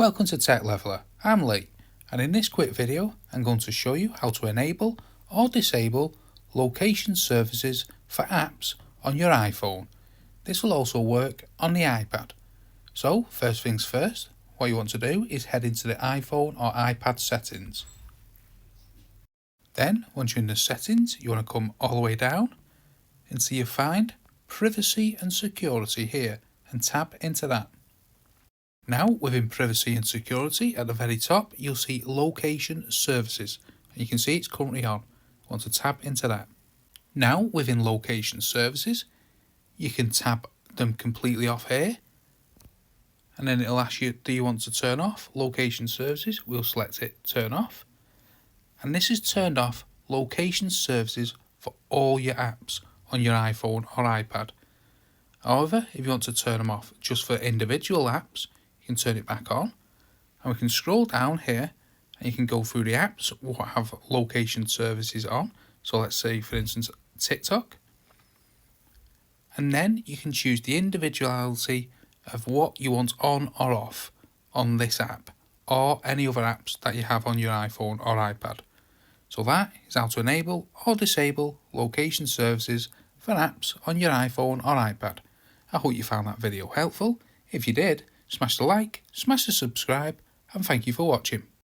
Welcome to Tech Leveler, I'm Lee, and in this quick video I'm going to show you how to enable or disable location services for apps on your iPhone. This will also work on the iPad. So first things first, what you want to do is head into the iPhone or iPad settings. Then once you're in the settings, you want to come all the way down until you find Privacy and Security here and tap into that. Now within Privacy and Security at the very top you'll see Location Services and you can see it's currently on. Want to tap into that. Now within Location Services you can tap them completely off here and then it'll ask you, do you want to turn off Location Services? We'll select it, turn off, and this is turned off Location Services for all your apps on your iPhone or iPad. However, if you want to turn them off just for individual apps, you can turn it back on, and we can scroll down here and you can go through the apps what have location services on. So let's say for instance TikTok, and then you can choose the individuality of what you want on or off on this app or any other apps that you have on your iPhone or iPad. So that is how to enable or disable location services for apps on your iPhone or iPad. I hope you found that video helpful. If you did, smash the like, smash the subscribe, and thank you for watching.